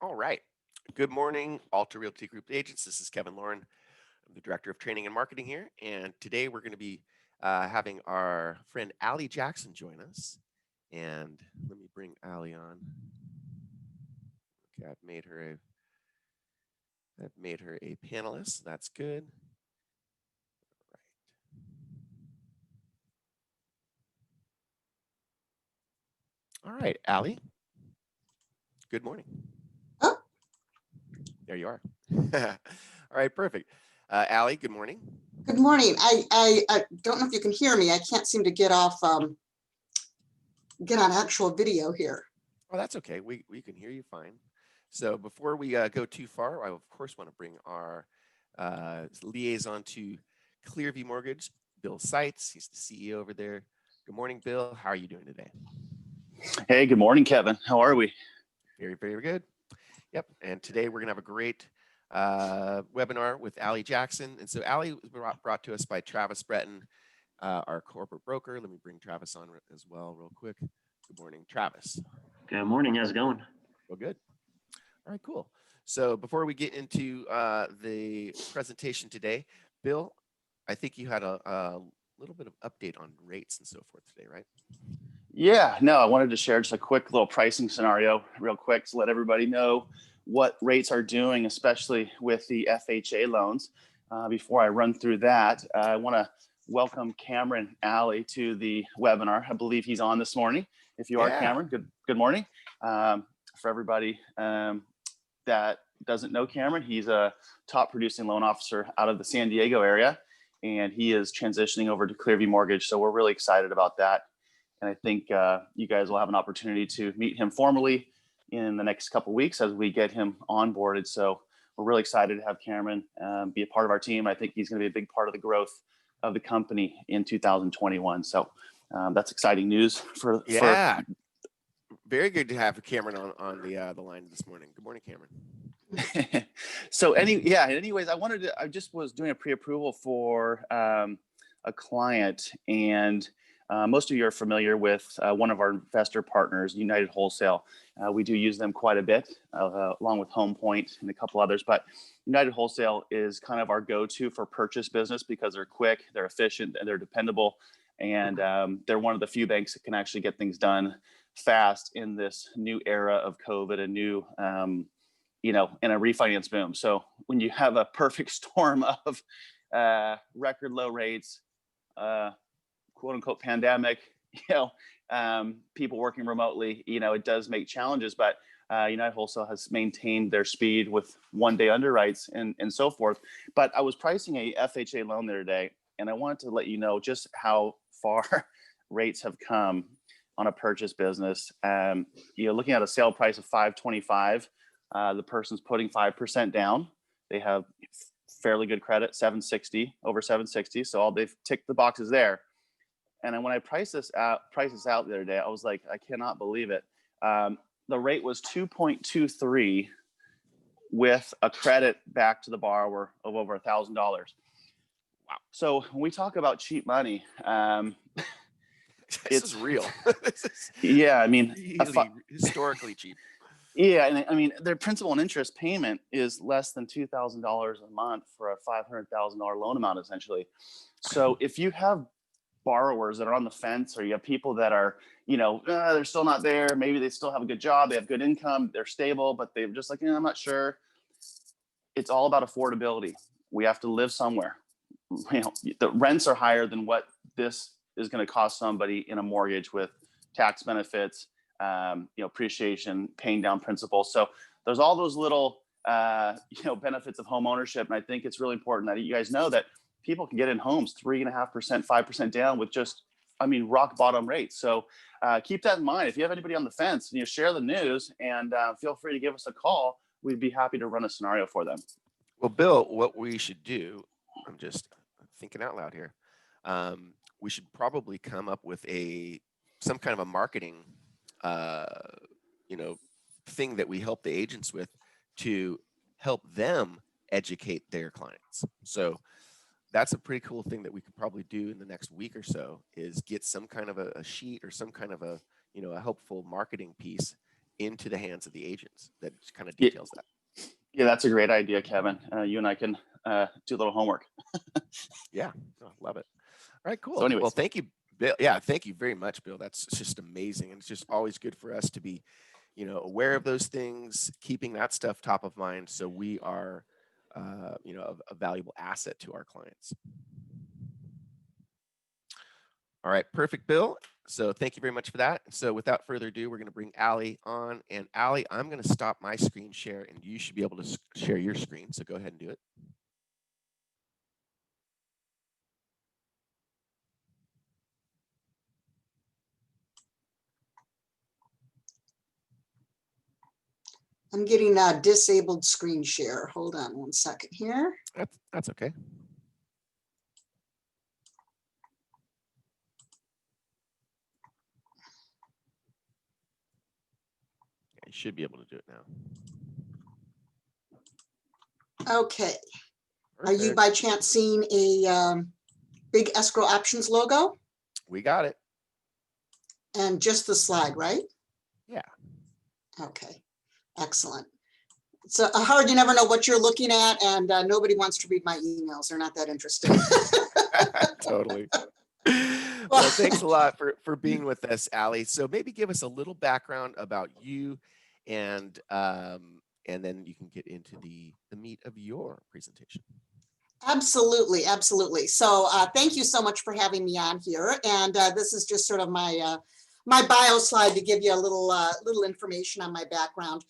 All right. Good morning, Alta Realty Group agents. This is Kevin Lauren. I'm the Director of Training and Marketing here. And today we're going to be having our friend Allie Jackson join us. And let me bring Allie on. Okay, I've made her a panelist. That's good. All right, Allie. Good morning. Oh, There you are. All right, perfect. Allie, good morning. good morning. I don't know if you can hear me. I can't seem to get on actual video here. Oh, that's okay. We can hear you fine. So before we go too far, I of course want to bring our liaison to Clearview Mortgage, Bill Seitz. He's the CEO over there. Good morning, Bill. How are you doing today? Hey, good morning, Kevin. How are we? Very, very good. Yep. And today we're gonna have a great webinar with Allie Jackson. And so Allie was brought to us by Travis Breton, our corporate broker. Let me bring Travis on as well, real quick. Good morning, Travis. Good morning. How's it going? Well, good. All right, cool. So before we get into the presentation today, Bill, I think you had a little bit of update on rates and so forth today, right? Yeah, no, I wanted to share just a quick little pricing scenario real quick to let everybody know what rates are doing, especially with the FHA loans. Before I run through that, I want to welcome Cameron Alley to the webinar. I believe he's on this morning. If you are, Cameron, good morning. For everybody that doesn't know Cameron, he's a top producing loan officer out of the San Diego area, and he is transitioning over to Clearview Mortgage. So we're really excited about that. And I think you guys will have an opportunity to meet him formally in the next couple of weeks as we get him onboarded. So we're really excited to have Cameron be a part of our team. I think he's going to be a big part of the growth of the company in 2021. So that's exciting news for very good to have Cameron on the line this morning. Good morning, Cameron. So anyways, I just was doing a pre-approval for a client, and most of you are familiar with one of our investor partners, United Wholesale. We do use them quite a bit, along with Home Point and a couple others, but United Wholesale is kind of our go-to for purchase business because they're quick, they're efficient, and they're dependable. And they're one of the few banks that can actually get things done fast in this new era of COVID, a new, and a refinance boom. So when you have a perfect storm of record low rates, quote unquote pandemic, people working remotely, it does make challenges, but United Wholesale has maintained their speed with one-day underwrites and so forth. But I was pricing a FHA loan the other day, and I wanted to let you know just how far rates have come on a purchase business. Looking at a sale price of $525, the person's putting 5% down. They have fairly good credit, 760, over 760. So they've ticked the boxes there. And when I priced this out the other day, I was like, I cannot believe it. The rate was 2.23 with a credit back to the borrower of over $1,000. Wow. So when we talk about cheap money, this is real. Yeah, I mean, really historically cheap. Yeah, and I mean, their principal and interest payment is less than $2,000 a month for a $500,000 loan amount, essentially. So if you have borrowers that are on the fence, or you have people that are, they're still not there, maybe they still have a good job, they have good income, they're stable, but they're just like, I'm not sure. It's all about affordability. We have to live somewhere. The rents are higher than what this is going to cost somebody in a mortgage with tax benefits, appreciation, paying down principal. So there's all those little, benefits of home ownership. And I think it's really important that you guys know that people can get in homes 3.5%, 5% down with just, rock bottom rates. So keep that in mind. If you have anybody on the fence, share the news and feel free to give us a call. We'd be happy to run a scenario for them. Well, Bill, what we should do, I'm just thinking out loud here. We should probably come up with some kind of a marketing thing that we help the agents with to help them educate their clients. So that's a pretty cool thing that we could probably do in the next week or so, is get some kind of a sheet or some kind of a helpful marketing piece into the hands of the agents. That kind of Yeah. details that. Yeah, that's a great idea, Kevin. You and I can do a little homework. Yeah, oh, love it. All right, cool. So anyways. Well, thank you, Bill. Yeah, thank you very much, Bill. That's just amazing. And it's just always good for us to be, aware of those things, keeping that stuff top of mind, so we are, a valuable asset to our clients. All right, perfect, Bill. So thank you very much for that. So without further ado, we're going to bring Allie on. And Allie, I'm going to stop my screen share, and you should be able to share your screen. So go ahead and do it. I'm getting a disabled screen share. Hold on one second here. That's okay. You should be able to do it now. Okay. Perfect. Are you by chance seeing a big Escrow Options logo? We got it. And just the slide, right? Yeah. Okay, excellent. It's hard, you never know what you're looking at, and nobody wants to read my emails. They're not that interesting. Totally. Well, thanks a lot for being with us, Allie. So maybe give us a little background about you, and then you can get into the meat of your presentation. Absolutely, absolutely. So thank you so much for having me on here. And this is just sort of my my bio slide to give you a little information on my background.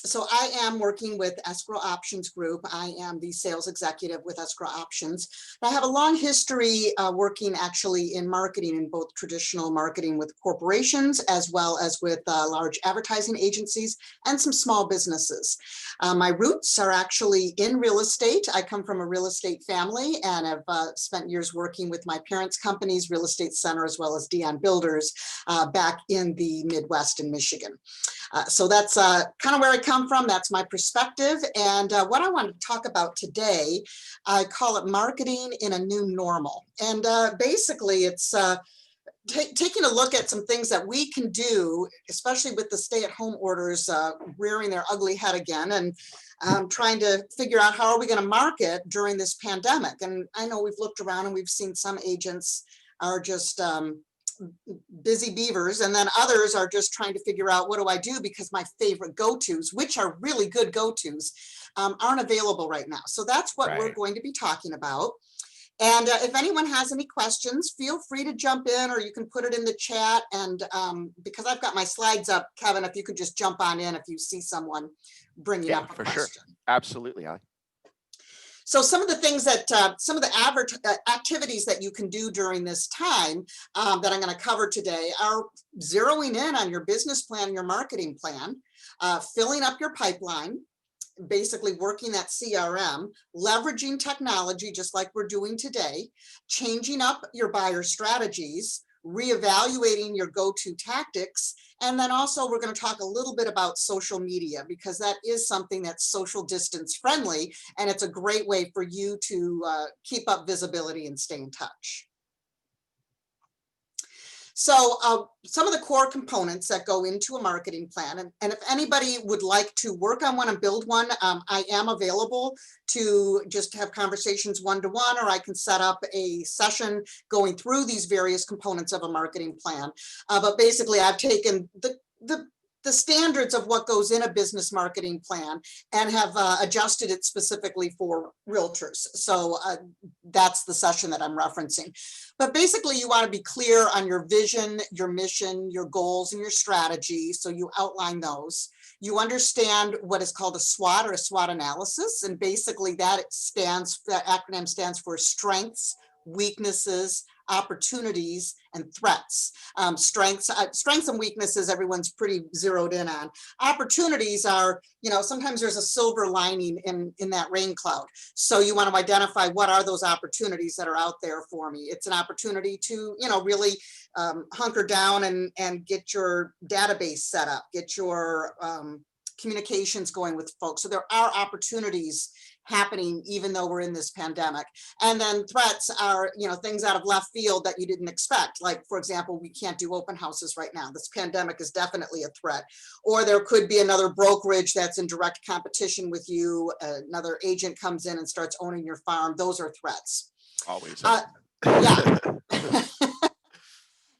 So I am working with Escrow Options Group. I am the sales executive with Escrow Options. I have a long history working actually in marketing, in both traditional marketing with corporations as well as with large advertising agencies and some small businesses. My roots are actually in real estate. I come from a real estate family and have spent years working with my parents' companies, Real Estate Center, as well as Dion Builders back in the Midwest in Michigan. So that's kind of where I come from. That's my perspective. And what I want to talk about today, I call it marketing in a new normal. And basically it's taking a look at some things that we can do, especially with the stay-at-home orders rearing their ugly head again, and trying to figure out how are we going to market during this pandemic. And I know we've looked around and we've seen some agents are just busy beavers, and then others are just trying to figure out what do I do because my favorite go-tos, which are really good go-tos, aren't available right now. So that's what we're going to be talking about. And if anyone has any questions, feel free to jump in, or you can put it in the chat. And because I've got my slides up, Kevin, if you could just jump on in if you see someone bringing up a question. Sure. Absolutely, Ali. So some of the things that, some of the activities that you can do during this time that I'm going to cover today are zeroing in on your business plan, your marketing plan, filling up your pipeline, basically working that CRM, leveraging technology just like we're doing today, changing up your buyer strategies, reevaluating your go-to tactics, and then also we're going to talk a little bit about social media, because that is something that's social distance friendly, and it's a great way for you to keep up visibility and stay in touch. So some of the core components that go into a marketing plan, and if anybody would like to work on one and build one, I am available to just have conversations one-to-one, or I can set up a session going through these various components of a marketing plan. But basically, I've taken the standards of what goes in a business marketing plan and have adjusted it specifically for realtors. So that's the session that I'm referencing. But basically, you want to be clear on your vision, your mission, your goals, and your strategy. So you outline those. You understand what is called a SWOT, or a SWOT analysis. And basically that acronym stands for strengths, weaknesses, opportunities, and threats. Strengths and weaknesses, everyone's pretty zeroed in on. Opportunities are, sometimes there's a silver lining in that rain cloud. So you want to identify what are those opportunities that are out there for me. It's an opportunity to, really hunker down and get your database set up, get your communications going with folks. So there are opportunities happening even though we're in this pandemic. And then threats are, things out of left field that you didn't expect. Like, for example, we can't do open houses right now. This pandemic is definitely a threat. Or there could be another brokerage that's in direct competition with you. Another agent comes in and starts owning your farm. Those are threats. Always. Yeah.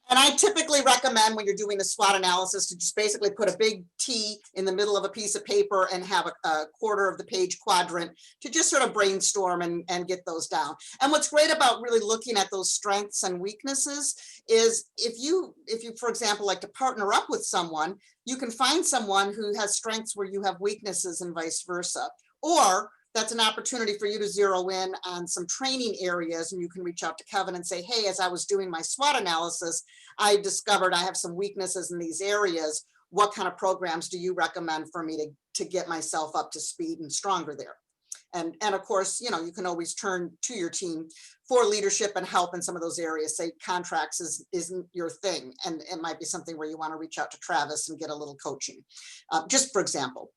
And I typically recommend when you're doing a SWOT analysis to just basically put a big T in the middle of a piece of paper and have a quarter of the page quadrant to just sort of brainstorm and get those down. And what's great about really looking at those strengths and weaknesses is if you, for example, like to partner up with someone, you can find someone who has strengths where you have weaknesses and vice versa. Or that's an opportunity for you to zero in on some training areas, and you can reach out to Kevin and say, hey, as I was doing my SWOT analysis, I discovered I have some weaknesses in these areas. What kind of programs do you recommend for me to get myself up to speed and stronger there? And of course, you can always turn to your team for leadership and help in some of those areas. Say contracts isn't your thing, and it might be something where you want to reach out to Travis and get a little coaching, just for example.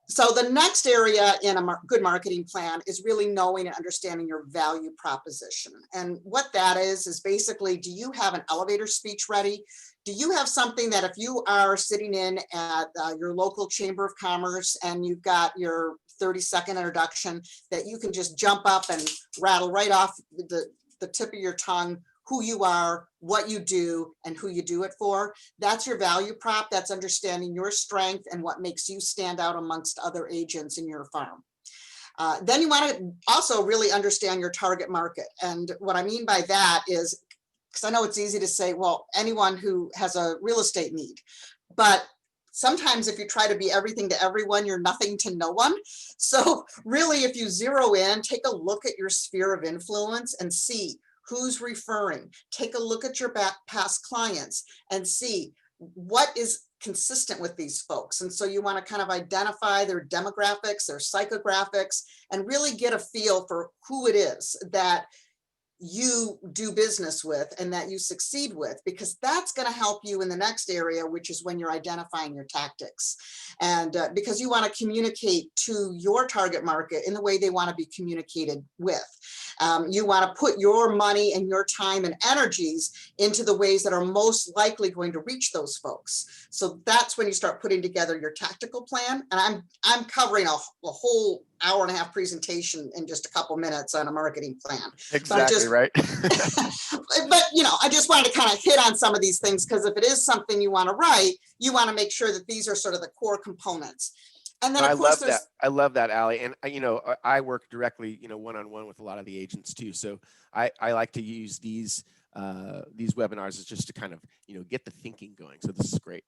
So the next area in a good marketing plan is really knowing and understanding your value proposition. And what that is basically, do you have an elevator speech ready? Do you have something that if you are sitting in at your local chamber of commerce and you've got your 30-second introduction, that you can just jump up and rattle right off the tip of your tongue who you are, what you do, and who you do it for? That's your value prop. That's understanding your strength and what makes you stand out amongst other agents in your farm. Then you want to also really understand your target market. And what I mean by that is, because I know it's easy to say, well, anyone who has a real estate need, but sometimes if you try to be everything to everyone, you're nothing to no one. So really, if you zero in, take a look at your sphere of influence and see who's referring. Take a look at your past clients and see what is consistent with these folks. And so you want to kind of identify their demographics, their psychographics, and really get a feel for who it is that you do business with and that you succeed with, because that's going to help you in the next area, which is when you're identifying your tactics. And because you want to communicate to your target market in the way they want to be communicated with. You want to put your money and your time and energies into the ways that are most likely going to reach those folks. So that's when you start putting together your tactical plan. And I'm covering a whole hour-and-a-half presentation in just a couple minutes on a marketing plan. Exactly right. But I just wanted to kind of hit on some of these things, because if it is something you want to write, you want to make sure that these are sort of the core components. And then, of course, I love that, Allie. And I work directly, one-on-one with a lot of the agents too. So I like to use these webinars as just to kind of, get the thinking going. So this is great.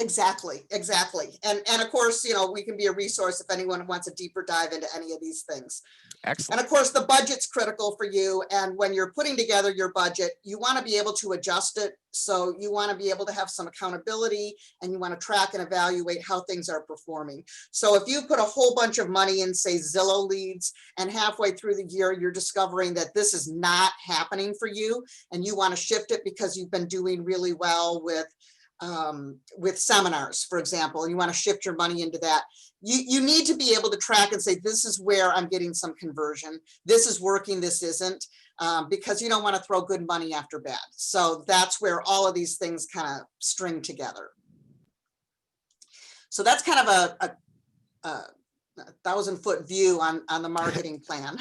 Exactly. And of course, we can be a resource if anyone wants a deeper dive into any of these things. Excellent. And of course, the budget's critical for you. And when you're putting together your budget, you want to be able to adjust it. So you want to be able to have some accountability, and you want to track and evaluate how things are performing. So if you put a whole bunch of money in, say, Zillow leads, and halfway through the year, you're discovering that this is not happening for you, and you want to shift it because you've been doing really well with seminars, for example, and you want to shift your money into that, you need to be able to track and say, this is where I'm getting some conversion. This is working, this isn't, because you don't want to throw good money after bad. So that's where all of these things kind of string together. So that's kind of a 1,000-foot view on the marketing plan.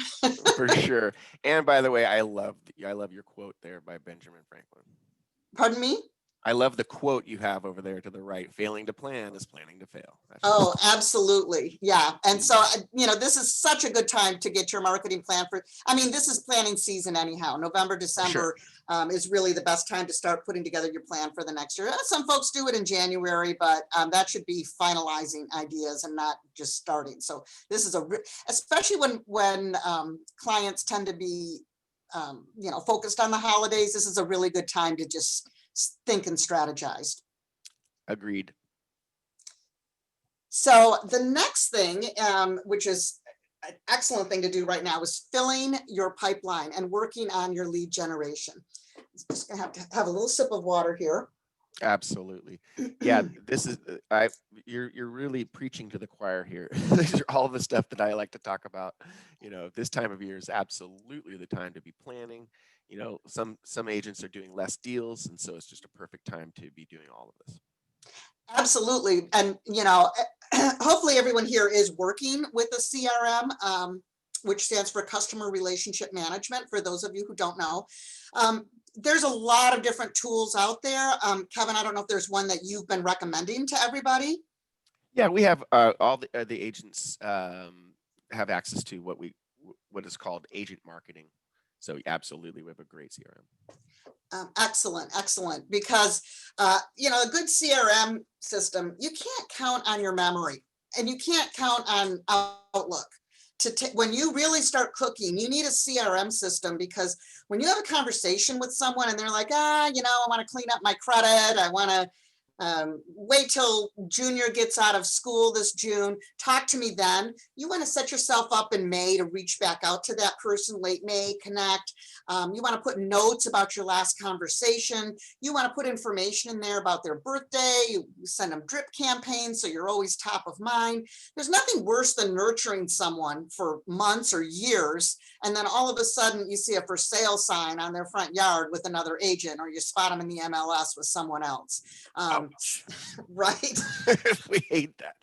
For sure. And by the way, I love your quote there by Benjamin Franklin. Pardon me? I love the quote you have over there to the right. Failing to plan is planning to fail. Oh, absolutely. Yeah. And so, this is such a good time to get your marketing plan this is planning season anyhow. November, December is really the best time to start putting together your plan for the next year. Some folks do it in January, but that should be finalizing ideas and not just starting. So this is especially when clients tend to be, focused on the holidays. This is a really good time to just think and strategize. Agreed. So the next thing, which is an excellent thing to do right now, is filling your pipeline and working on your lead generation. Just gonna have to have a little sip of water here. Absolutely. Yeah, this is you're really preaching to the choir here. These are all the stuff that I like to talk about. This time of year is absolutely the time to be planning. Some agents are doing less deals, and so it's just a perfect time to be doing all of this. Absolutely. And, hopefully everyone here is working with a CRM, which stands for Customer Relationship Management, for those of you who don't know. There's a lot of different tools out there. Kevin, I don't know if there's one that you've been recommending to everybody. Yeah, we have all the agents have access to what is called agent marketing. So absolutely, we have a great CRM. Excellent. Because, a good CRM system, you can't count on your memory, and you can't count on Outlook. When you really start cooking, you need a CRM system, because when you have a conversation with someone and they're like, I want to clean up my credit, I want to wait till Junior gets out of school this June, talk to me then. You want to set yourself up in May to reach back out to that person, late May, connect. You want to put notes about your last conversation. You want to put information in there about their birthday. You send them drip campaigns, so you're always top of mind. There's nothing worse than nurturing someone for months or years, and then all of a sudden you see a for sale sign on their front yard with another agent, or you spot them in the MLS with someone else. Right? We hate that.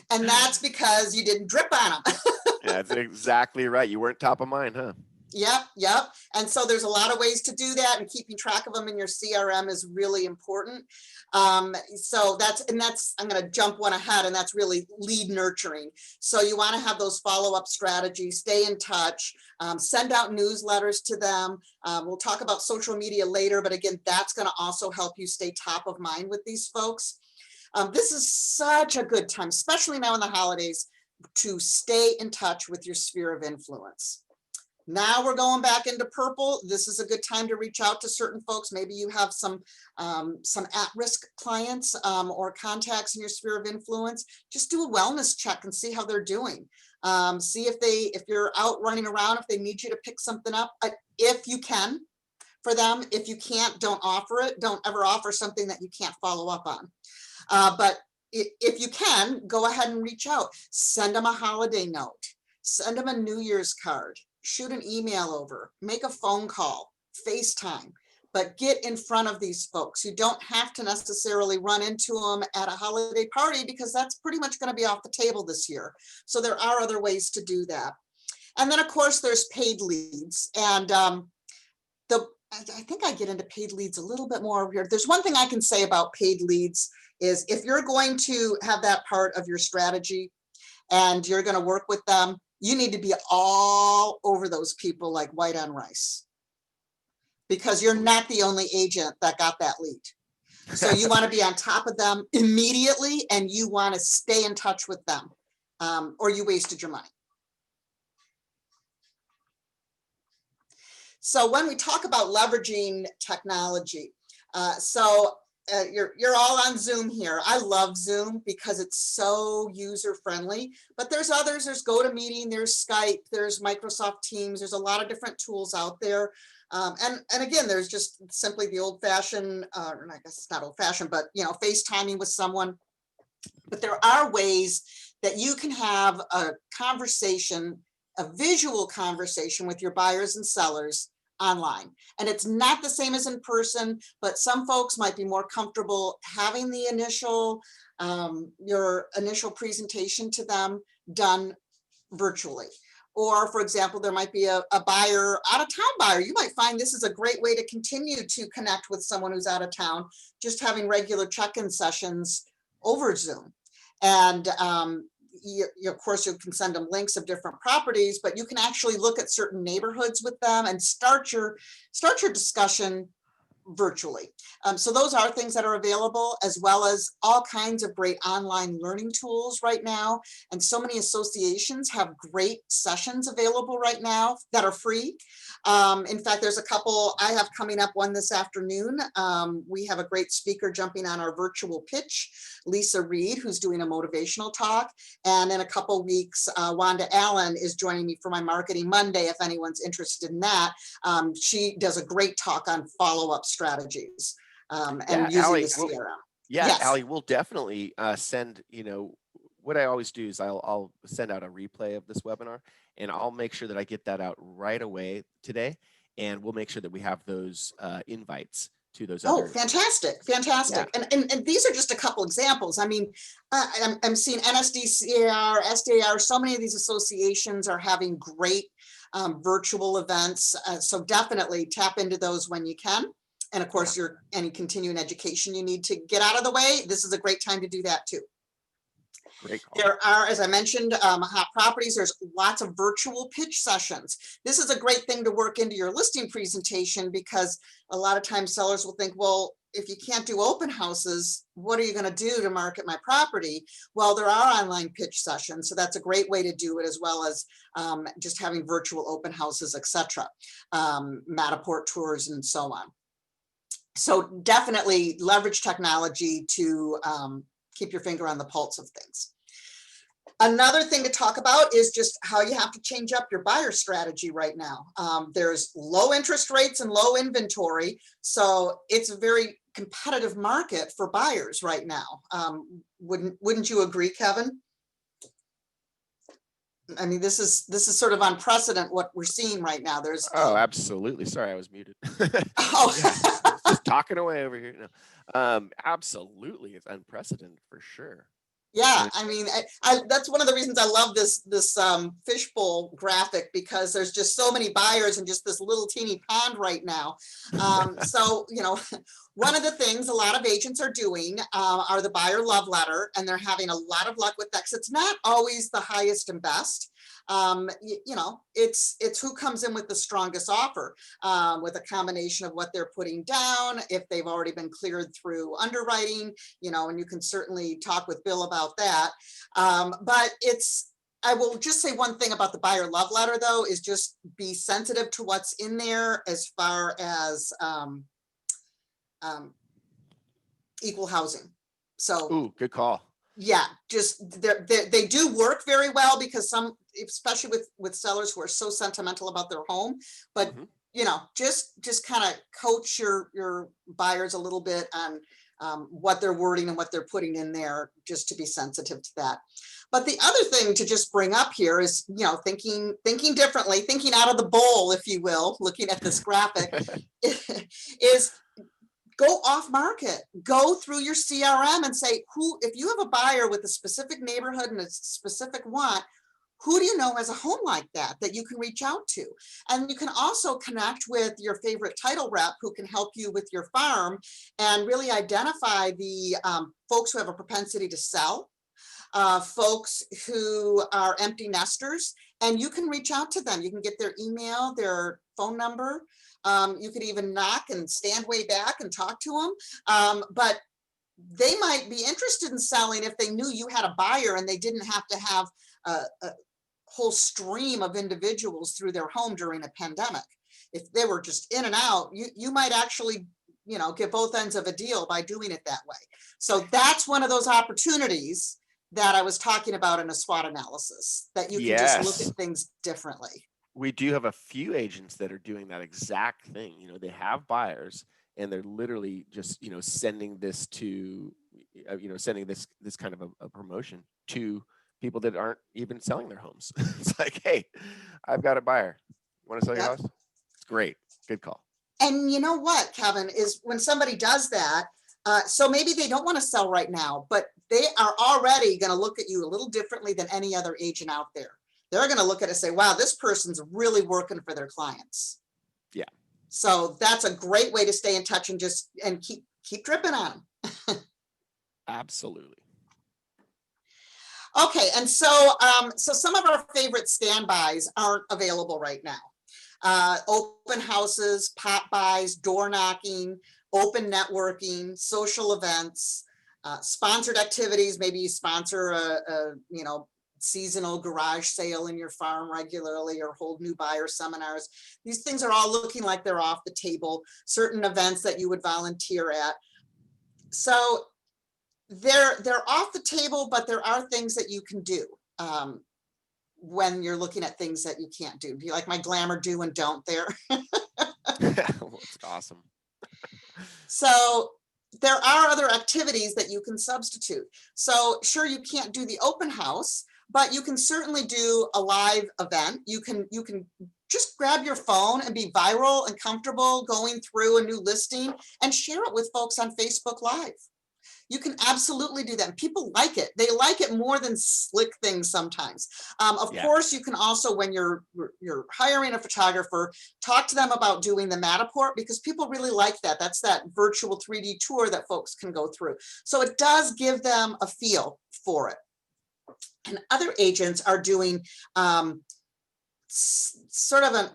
And that's because you didn't drip on them. Yeah, that's exactly right. You weren't top of mind, huh? Yep. And so there's a lot of ways to do that, and keeping track of them in your CRM is really important. So I'm going to jump one ahead, and that's really lead nurturing. So you want to have those follow-up strategies, stay in touch, send out newsletters to them. We'll talk about social media later, but again, that's going to also help you stay top of mind with these folks. This is such a good time, especially now in the holidays, to stay in touch with your sphere of influence. Now we're going back into purple. This is a good time to reach out to certain folks. Maybe you have some at-risk clients or contacts in your sphere of influence. Just do a wellness check and see how they're doing. See if you're out running around, if they need you to pick something up, if you can for them. If you can't, don't offer it. Don't ever offer something that you can't follow up on. But if you can, go ahead and reach out. Send them a holiday note. Send them a New Year's card. Shoot an email over, make a phone call, FaceTime, but get in front of these folks. You don't have to necessarily run into them at a holiday party, because that's pretty much going to be off the table this year. So there are other ways to do that. And then of course there's paid leads. And I think I get into paid leads a little bit more over here. There's one thing I can say about paid leads is, if you're going to have that part of your strategy and you're going to work with them, you need to be all over those people like white on rice, because you're not the only agent that got that lead. So you want to be on top of them immediately, and you want to stay in touch with them, or you wasted your money. So when we talk about leveraging technology, you're all on Zoom here. I love Zoom because it's so user friendly, but there's others. There's GoToMeeting, there's Skype, there's Microsoft Teams. There's a lot of different tools out there. And again, there's just simply the old fashioned, I guess it's not old fashioned, but FaceTiming with someone. But there are ways that you can have a conversation, a visual conversation with your buyers and sellers online. And it's not the same as in person, but some folks might be more comfortable having the your initial presentation to them done virtually. Or for example, there might be a buyer, out of town buyer. You might find this is a great way to continue to connect with someone who's out of town, just having regular check-in sessions over Zoom. And of course, you can send them links of different properties, but you can actually look at certain neighborhoods with them and start your discussion virtually. So those are things that are available, as well as all kinds of great online learning tools right now. And so many associations have great sessions available right now that are free. In fact, there's a couple I have coming up, one this afternoon. We have a great speaker jumping on our virtual pitch, Lisa Reed, who's doing a motivational talk. And in a couple weeks, Wanda Allen is joining me for my Marketing Monday, if anyone's interested in that. She does a great talk on follow-up strategies and using Allie, the CRM. Yeah, Yes. Allie, we'll definitely send, what I always do is I'll send out a replay of this webinar, and I'll make sure that I get that out right away today. And we'll make sure that we have those invites to those Oh, other. fantastic, Yeah. fantastic. And these are just a couple examples. I mean, I'm seeing NSDCAR, SDAR, so many of these associations are having great virtual events. So definitely tap into those when you can. And of course, any continuing education you need to get out of the way, this is a great time to do that too. Great call. There are, as I mentioned, hot properties. There's lots of virtual pitch sessions. This is a great thing to work into your listing presentation, because a lot of times sellers will think, well, if you can't do open houses, what are you going to do to market my property? Well, there are online pitch sessions, so that's a great way to do it, as well as just having virtual open houses, etc. Matterport tours and so on. So definitely leverage technology to keep your finger on the pulse of things. Another thing to talk about is just how you have to change up your buyer strategy right now. There's low interest rates and low inventory, so it's a very competitive market for buyers right now. Wouldn't you agree, Kevin? I mean, this is sort of unprecedented what we're seeing right now. There's absolutely. Sorry, I was muted. Oh. Just talking away over here. No. Absolutely, it's unprecedented for sure. Yeah, I mean, that's one of the reasons I love this fishbowl graphic, because there's just so many buyers in just this little teeny pond right now. So, one of the things a lot of agents are doing are the buyer love letter, and they're having a lot of luck with that, 'cause it's not always the highest and best. It's who comes in with the strongest offer, with a combination of what they're putting down, if they've already been cleared through underwriting, and you can certainly talk with Bill about that. But I will just say one thing about the buyer love letter, though, is just be sensitive to what's in there as far as equal housing. So, ooh, good call. yeah, just they do work very well, because especially with sellers who are so sentimental about their home, but just kind of coach your buyers a little bit on what they're wording and what they're putting in there, just to be sensitive to that. But the other thing to just bring up here is, thinking differently, thinking out of the bowl, if you will, looking at this graphic, is go off market, go through your CRM and say, if you have a buyer with a specific neighborhood and a specific want, who do you know has a home like that you can reach out to? And you can also connect with your favorite title rep who can help you with your farm, and really identify the folks who have a propensity to sell, folks who are empty nesters, and you can reach out to them. You can get their email, their phone number. You could even knock and stand way back and talk to them. But they might be interested in selling if they knew you had a buyer and they didn't have to have a whole stream of individuals through their home during a pandemic. If they were just in and out, you might actually, get both ends of a deal by doing it that way. So that's one of those opportunities that I was talking about in a SWOT analysis, that you can just look at things differently. We do have a few agents that are doing that exact thing. They have buyers, and they're literally just, sending this to, sending this kind of a promotion to people that aren't even selling their homes. It's like, hey, I've got a buyer. You want to sell your house? It's great. Good call. And you know what, Kevin, is when somebody does that, so maybe they don't want to sell right now, but they are already going to look at you a little differently than any other agent out there. They're going to look at it and say, wow, this person's really working for their clients. Yeah. So that's a great way to stay in touch and keep dripping on them. Absolutely. Okay, and so some of our favorite standbys aren't available right now. Open houses, pop buys, door knocking, open networking, social events, sponsored activities. Maybe you sponsor a seasonal garage sale in your farm regularly, or hold new buyer seminars. These things are all looking like they're off the table. Certain events that you would volunteer at. So they're off the table, but there are things that you can do when you're looking at things that you can't do. Do you like my glamour do and don't there? Well, it's awesome. So there are other activities that you can substitute. So sure, you can't do the open house, but you can certainly do a live event. You can just grab your phone and be viral and comfortable going through a new listing and share it with folks on Facebook Live. You can absolutely do that. And people like it. They like it more than slick things sometimes. Of course, you can also, when you're hiring a photographer, talk to them about doing the Matterport, because people really like that. That's that virtual 3D tour that folks can go through. So it does give them a feel for it. And other agents are doing sort of an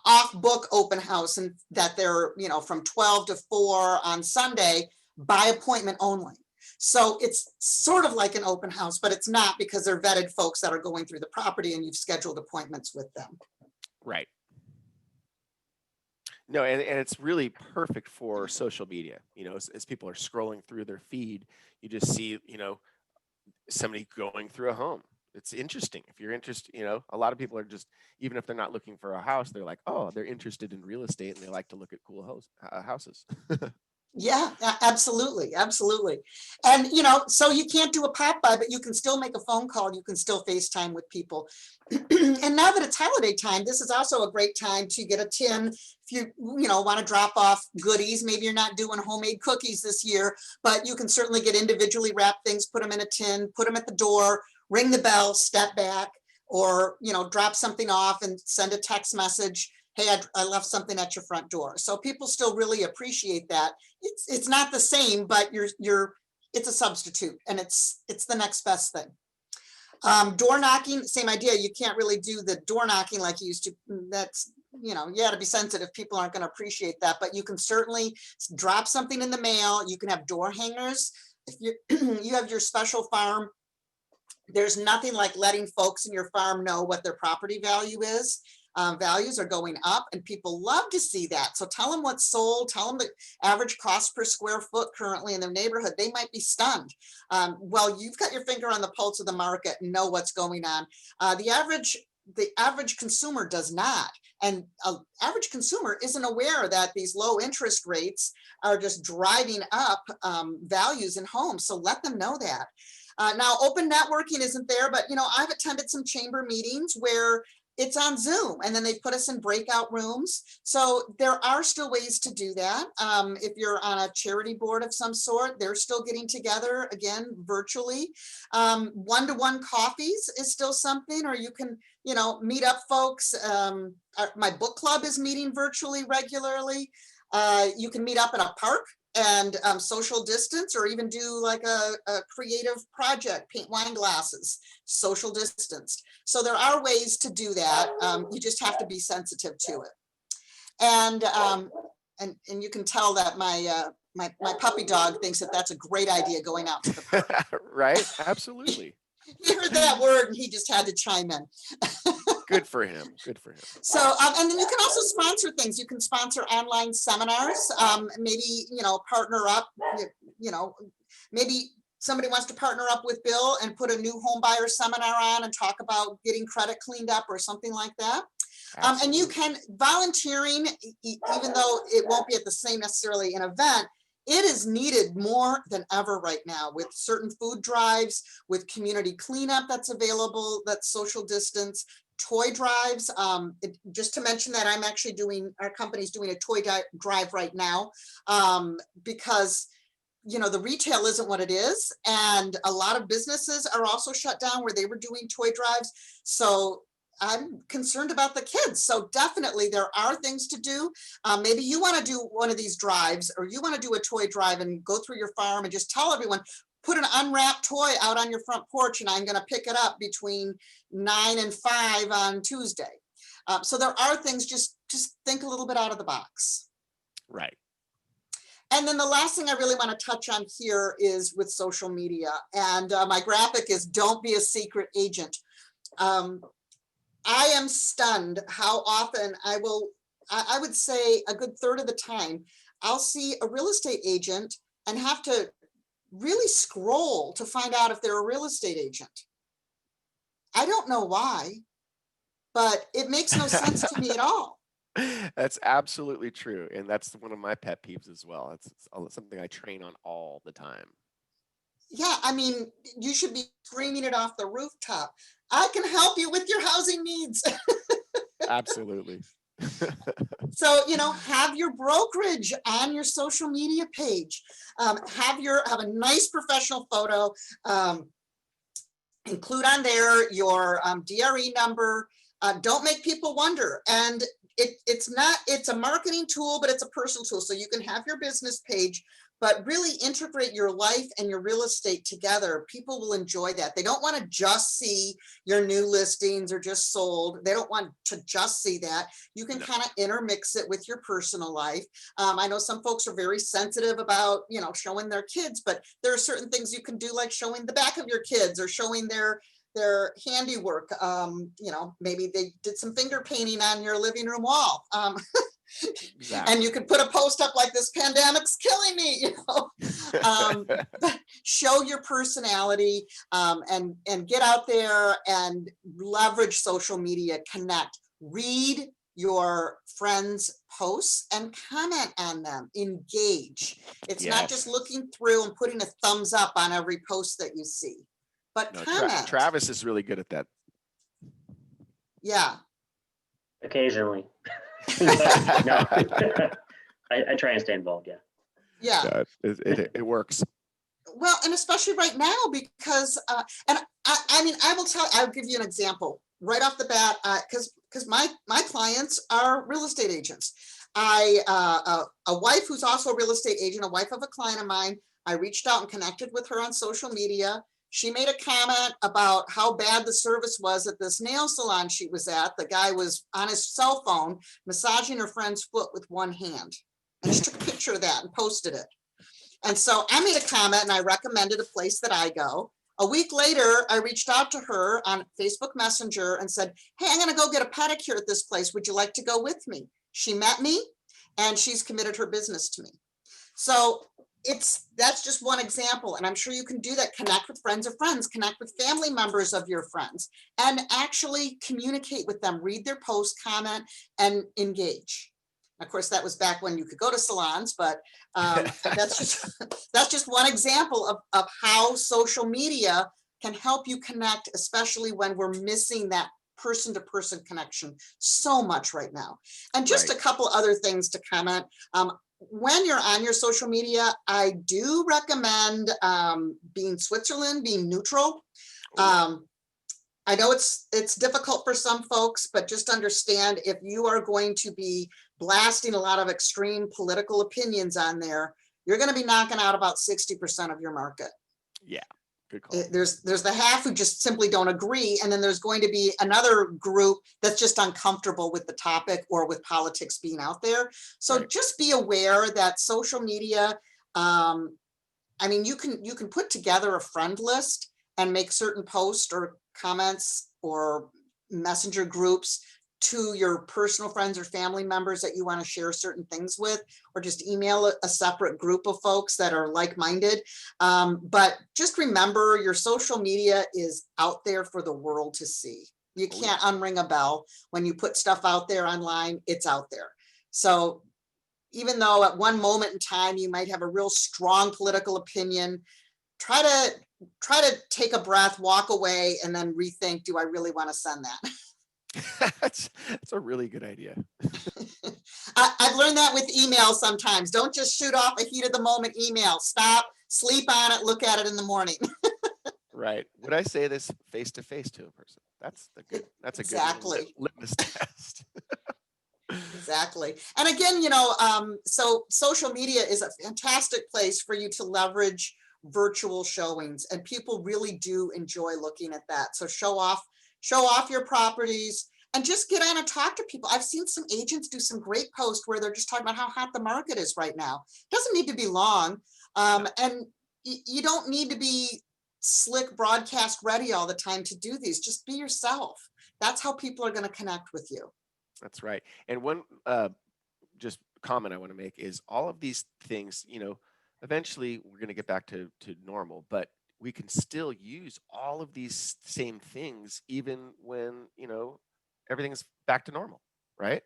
off-book open house, and that they're, you know, from 12 to 4 on Sunday, by appointment only. So it's sort of like an open house, but it's not, because they're vetted folks that are going through the property and you've scheduled appointments with them. Right. No, and it's really perfect for social media. You know, as people are scrolling through their feed, you just see, you know, somebody going through a home. It's interesting. If you're interested, you know, a lot of people are just, even if they're not looking for a house, they're like, oh, they're interested in real estate and they like to look at cool houses. Yeah, absolutely. Absolutely. And, you know, so you can't do a pop-by, but you can still make a phone call. You can still FaceTime with people. And now that it's holiday time, this is also a great time to get a tin. If you want to drop off goodies, maybe you're not doing homemade cookies this year, but you can certainly get individually wrapped things, put them in a tin, put them at the door, ring the bell, step back, or, you know, drop something off and send a text message. Hey, I left something at your front door. So people still really appreciate that. It's not the same, but it's a substitute, and it's the next best thing. Door knocking, same idea. You can't really do the door knocking like you used to. That's, you know, you got to be sensitive. People aren't going to appreciate that, but you can certainly drop something in the mail. You can have door hangers. If you have your special farm, there's nothing like letting folks in your farm know what their property value is. Values are going up, and people love to see that. So tell them what's sold, tell them the average cost per square foot currently in their neighborhood. They might be stunned. Well, you've got your finger on the pulse of the market and know what's going on. The average consumer does not. And an average consumer isn't aware that these low interest rates are just driving up values in homes. So let them know that. Now, open networking isn't there, but, you know, I've attended some chamber meetings where it's on Zoom, and then they put us in breakout rooms. So there are still ways to do that. If you're on a charity board of some sort, they're still getting together, again, virtually. One-to-one coffees is still something, or you can, you know, meet up folks. My book club is meeting virtually regularly. You can meet up in a park and social distance, or even do like a creative project, paint wine glasses, social distanced. So there are ways to do that. You just have to be sensitive to it. And you can tell that my puppy dog thinks that that's a great idea, going out to the park. Right? Absolutely. He heard that word and he just had to chime in. Good for him. Good for him. So, and then you can also sponsor things. You can sponsor online seminars. Maybe, you know, partner up, you know, maybe somebody wants to partner up with Bill and put a new home buyer seminar on and talk about getting credit cleaned up or something like that. And you can, volunteering, even though it won't be at the same necessarily an event, it is needed more than ever right now, with certain food drives, with community cleanup that's available, that's social distance, toy drives. Just to mention that I'm actually our company's doing a toy drive right now, because, you know, the retail isn't what it is. And a lot of businesses are also shut down where they were doing toy drives. So I'm concerned about the kids. So definitely there are things to do. Maybe you want to do one of these drives, or you want to do a toy drive and go through your farm and just tell everyone, put an unwrapped toy out on your front porch and I'm going to pick it up between 9 and 5 on Tuesday. So there are things, just think a little bit out of the box. Right. And then the last thing I really want to touch on here is with social media. And my graphic is, don't be a secret agent. I am stunned how often I would say a good third of the time, I'll see a real estate agent and have to really scroll to find out if they're a real estate agent. I don't know why, but it makes no sense to me at all. That's absolutely true. And that's one of my pet peeves as well. It's something I train on all the time. Yeah, I mean, you should be screaming it off the rooftop. I can help you with your housing needs. Absolutely. So, have your brokerage on your social media page. Have a nice professional photo. Include on there your DRE number. Don't make people wonder. And it's a marketing tool, but it's a personal tool. So you can have your business page, but really integrate your life and your real estate together. People will enjoy that. They don't want to just see your new listings or just sold. They don't want to just see that. You can kind of intermix it with your personal life. I know some folks are very sensitive about, showing their kids, but there are certain things you can do, like showing the back of your kids or showing their handiwork. Maybe they did some finger painting on your living room wall. Exactly. And you could put a post up like, "This pandemic's killing me," but show your personality, and get out there and leverage social media, connect, read your friends' posts and comment on them, engage. It's not just looking through and putting a thumbs up on every post that you see, but comment. Travis is really good at that. Yeah. Occasionally. No. I try and stay involved. Yeah. It works. Well, and especially right now, because and I will I'll give you an example right off the bat, because my clients are real estate agents. A wife who's also a real estate agent, a wife of a client of mine, I reached out and connected with her on social media. She made a comment about how bad the service was at this nail salon she was at. The guy was on his cell phone massaging her friend's foot with one hand. And she took a picture of that and posted it. And so I made a comment and I recommended a place that I go. A week later, I reached out to her on Facebook Messenger and said, "Hey, I'm going to go get a pedicure at this place. Would you like to go with me?" She met me and she's committed her business to me. So that's just one example. And I'm sure you can do that. Connect with friends of friends, connect with family members of your friends, and actually communicate with them, read their posts, comment, and engage. Of course, that was back when you could go to salons, but that's just one example of how social media can help you connect, especially when we're missing that person-to-person connection so much right now. And just a couple other things to comment. When you're on your social media, I do recommend being Switzerland, being neutral. I know it's difficult for some folks, but just understand, if you are going to be blasting a lot of extreme political opinions on there, you're going to be knocking out about 60% of your market. Yeah, good call. There's the half who just simply don't agree, and then there's going to be another group that's just uncomfortable with the topic or with politics being out there. So just be aware that social media, I mean, you can put together a friend list and make certain posts or comments or messenger groups to your personal friends or family members that you want to share certain things with, or just email a separate group of folks that are like-minded. But just remember, your social media is out there for the world to see. You can't unring a bell. When you put stuff out there online, it's out there. So even though at one moment in time you might have a real strong political opinion, try to take a breath, walk away, and then rethink, do I really want to send that? That's a really good idea. I've learned that with email sometimes. Don't just shoot off a heat of the moment email. Stop, sleep on it, look at it in the morning. Right. Would I say this face to face to a person? That's a good litmus test. Exactly. And again, so social media is a fantastic place for you to leverage virtual showings, and people really do enjoy looking at that. So show off your properties and just get on and talk to people. I've seen some agents do some great posts where they're just talking about how hot the market is right now. It doesn't need to be long. And you don't need to be slick broadcast ready all the time to do these. Just be yourself. That's how people are going to connect with you. That's right. And one just comment I want to make is, all of these things, eventually we're going to get back to normal, but we can still use all of these same things even when, everything's back to normal, right?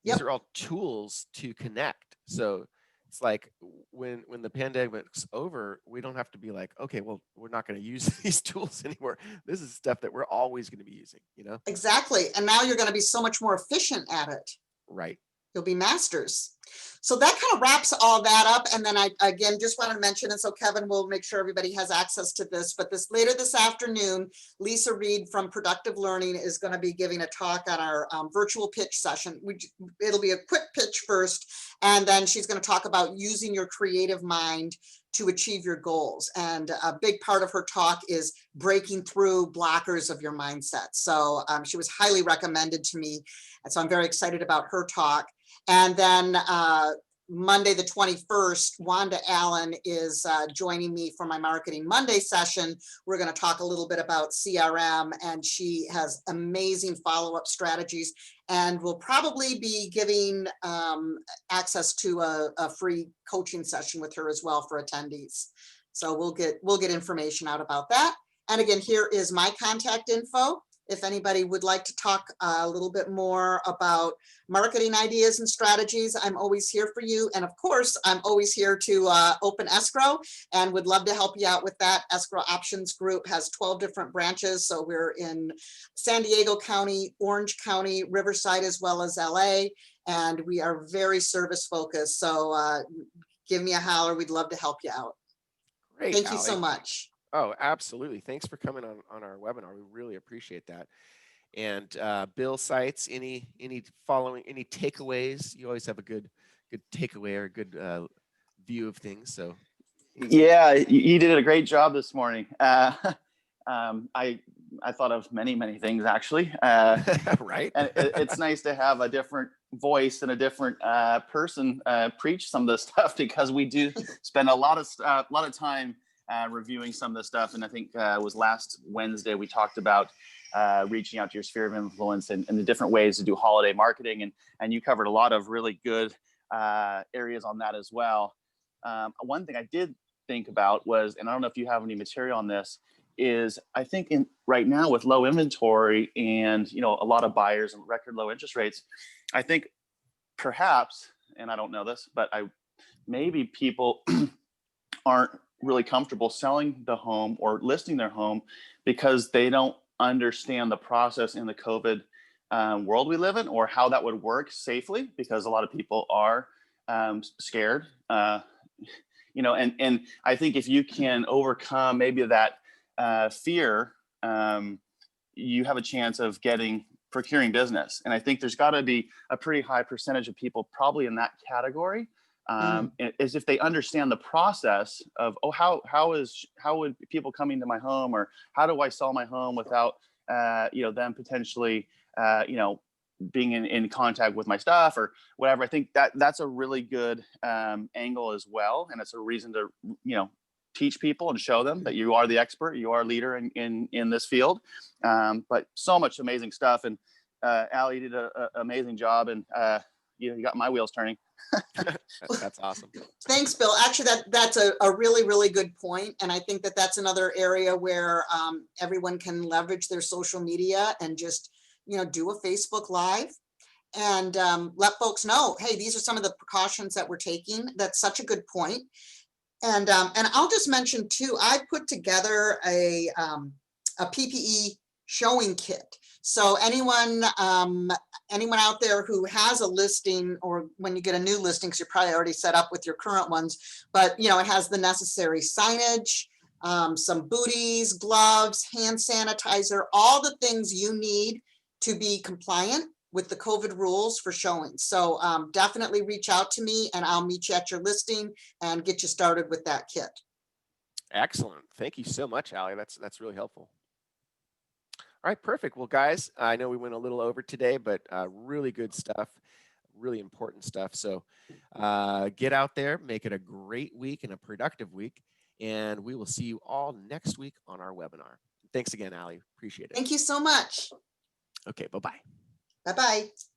These Yep. are all tools to connect. So it's like when the pandemic's over, we don't have to be like, okay, well, we're not going to use these tools anymore. This is stuff that we're always going to be using, you know? Exactly. And now you're going to be so much more efficient at it. Right. You'll be masters. So that kind of wraps all that up. And then I, again, just want to mention, and so Kevin will make sure everybody has access to this, but later this afternoon, Lisa Reed from Productive Learning is going to be giving a talk on our virtual pitch session. It'll be a quick pitch first, and then she's going to talk about using your creative mind to achieve your goals. And a big part of her talk is breaking through blockers of your mindset. So she was highly recommended to me. And so I'm very excited about her talk. And then Monday, the 21st, Wanda Allen is joining me for my Marketing Monday session. We're going to talk a little bit about CRM, and she has amazing follow-up strategies, and we'll probably be giving access to a free coaching session with her as well for attendees. So we'll get information out about that. And again, here is my contact info. If anybody would like to talk a little bit more about marketing ideas and strategies, I'm always here for you. And of course, I'm always here to open escrow and would love to help you out with that. Escrow Options Group has 12 different branches. So we're in San Diego County, Orange County, Riverside, as well as LA. And we are very service focused. So give me a holler. We'd love to help you out. Great. Thank you Allie. so much. Oh, absolutely. Thanks for coming on our webinar. We really appreciate that. And Bill Seitz, any takeaways? You always have a good takeaway or a good view of things. So Yeah, you did a great job this morning. I thought of many things actually. right. And it's nice to have a different voice and a different person preach some of this stuff, because we do spend a lot of time reviewing some of this stuff. And I think it was last Wednesday we talked about reaching out to your sphere of influence and the different ways to do holiday marketing. And you covered a lot of really good areas on that as well. One thing I did think about was, and I don't know if you have any material on this, is I think right now with low inventory and a lot of buyers and record low interest rates, I think perhaps, and I don't know this, but maybe people aren't really comfortable selling the home or listing their home because they don't understand the process in the COVID world we live in, or how that would work safely, because a lot of people are scared, and I think if you can overcome maybe that fear, you have a chance of procuring business. And I think there's got to be a pretty high percentage of people probably in that category, is if they understand the process of, how would people coming to my home, or how do I sell my home without them potentially being in contact with my stuff or whatever. I think that's a really good angle as well, and it's a reason to teach people and show them that you are the expert, you are a leader in this field. But so much amazing stuff, and Allie did an amazing job, and you got my wheels turning. That's awesome. Thanks, Bill. Actually, that's a really good point. And I think that's another area where everyone can leverage their social media and just, do a Facebook Live and let folks know, hey, these are some of the precautions that we're taking. That's such a good point. And I'll just mention too, I put together a PPE showing kit. So anyone out there who has a listing, or when you get a new listing, because you're probably already set up with your current ones, but it has the necessary signage, some booties, gloves, hand sanitizer, all the things you need to be compliant with the COVID rules for showing. So definitely reach out to me and I'll meet you at your listing and get you started with that kit. Excellent. Thank you so much, Allie. That's really helpful. All right, perfect. Well, guys, I know we went a little over today, but really good stuff, really important stuff. So get out there, make it a great week and a productive week, and we will see you all next week on our webinar. Thanks again, Allie. Appreciate it. Thank you so much. Okay, bye-bye. Bye-bye.